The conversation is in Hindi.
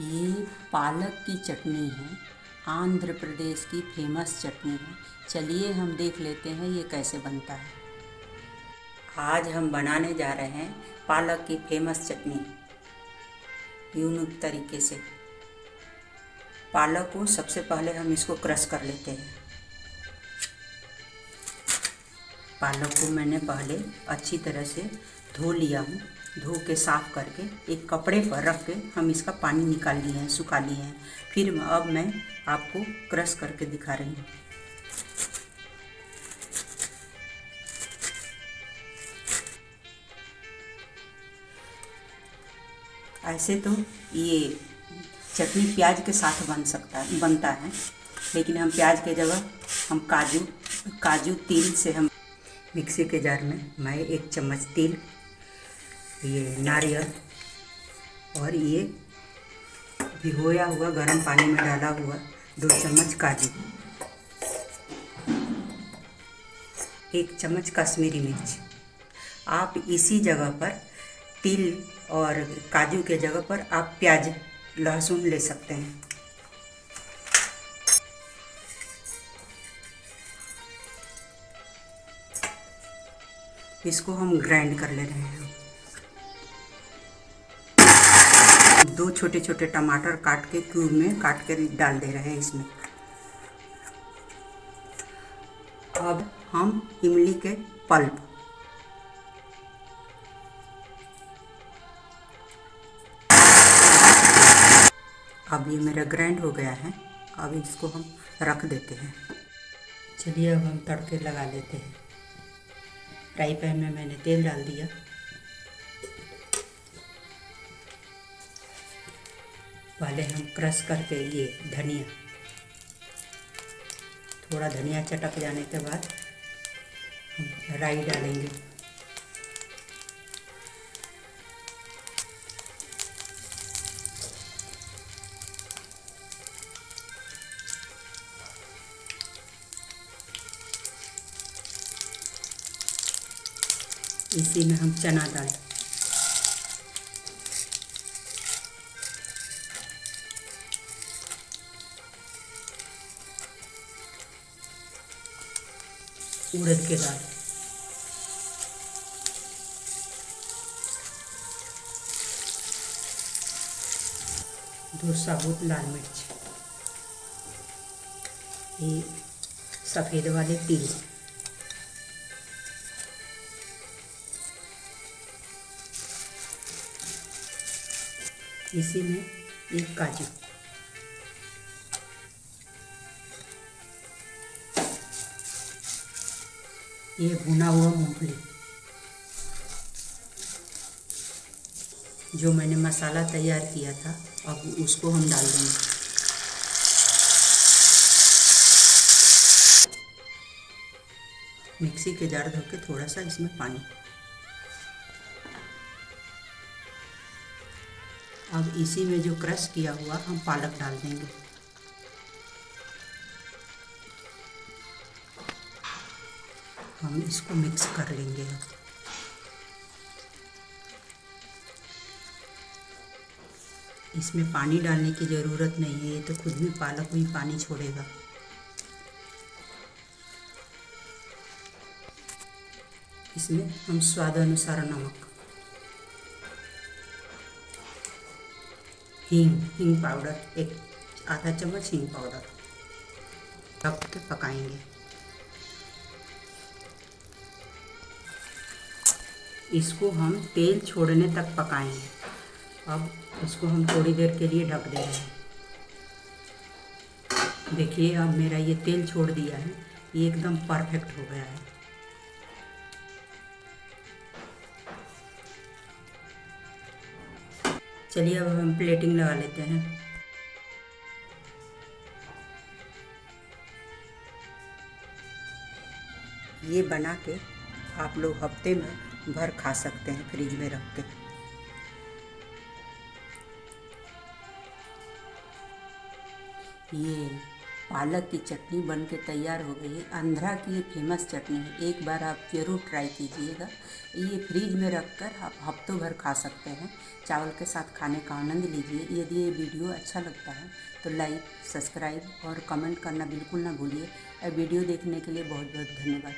ये पालक की चटनी है। आंध्र प्रदेश की फेमस चटनी है। चलिए हम देख लेते हैं ये कैसे बनता है। आज हम बनाने जा रहे हैं पालक की फेमस चटनी यूनिक तरीके से। पालक को सबसे पहले हम इसको क्रश कर लेते हैं। पालक को मैंने पहले अच्छी तरह से धो लिया हूँ। धो के साफ़ करके एक कपड़े पर रख के हम इसका पानी निकाल लिए हैं, सुखा लिए हैं। फिर अब मैं आपको क्रश करके दिखा रही हूँ। ऐसे तो ये चटनी प्याज के साथ बनता है, लेकिन हम प्याज के जगह हम काजू तिल से हम मिक्सी के जार में मैं 1 चम्मच तिल, ये नारियल और ये भिगोया हुआ गर्म पानी में डाला हुआ 2 चम्मच काजू, 1 चम्मच कश्मीरी मिर्च। आप इसी जगह पर तिल और काजू के जगह पर आप प्याज लहसुन ले सकते हैं। इसको हम ग्राइंड कर ले रहे हैं। 2 छोटे छोटे टमाटर काट के क्यूब में काट कर डाल दे रहे हैं इसमें। अब हम इमली के पल्प, अब ये मेरा ग्राइंड हो गया है। अब इसको हम रख देते हैं। चलिए अब हम तड़के लगा लेते हैं। फ्राई पैन में मैंने तेल डाल दिया। पहले हम क्रश करके ये धनिया, थोड़ा धनिया चटक जाने के बाद हम राई डालेंगे। इसी में हम चना दाल, उड़द के दाल, दो साबुत लाल मिर्च, ये सफ़ेद वाले तिल, इसी में एक काजू, ये भुना हुआ मूंगफली, जो मैंने मसाला तैयार किया था अब उसको हम डाल देंगे। मिक्सी के जार धो के थोड़ा सा इसमें पानी। अब इसी में जो क्रश किया हुआ हम पालक डाल देंगे। हम इसको मिक्स कर लेंगे। इसमें पानी डालने की ज़रूरत नहीं है, ये तो खुद में पालक भी पानी छोड़ेगा। इसमें हम स्वाद अनुसार नमक, हींग पाउडर, 1 आधा चम्मच हींग पाउडर रख के पकाएंगे। इसको हम तेल छोड़ने तक पकाएंगे। अब इसको हम थोड़ी देर के लिए ढक दे रहे हैं। देखिए अब मेरा ये तेल छोड़ दिया है, ये एकदम परफेक्ट हो गया है। चलिए अब हम प्लेटिंग लगा लेते हैं। ये बना के आप लोग हफ्ते में भर खा सकते हैं फ्रिज में रख के। ये पालक की चटनी बन के तैयार हो गई है। आंध्रा की ये फेमस चटनी है, एक बार आप ज़रूर ट्राई कीजिएगा। ये फ्रिज में रखकर आप हफ्तों भर खा सकते हैं। चावल के साथ खाने का आनंद लीजिए। यदि ये वीडियो अच्छा लगता है तो लाइक, सब्सक्राइब और कमेंट करना बिल्कुल ना भूलिए। वीडियो देखने के लिए बहुत बहुत धन्यवाद।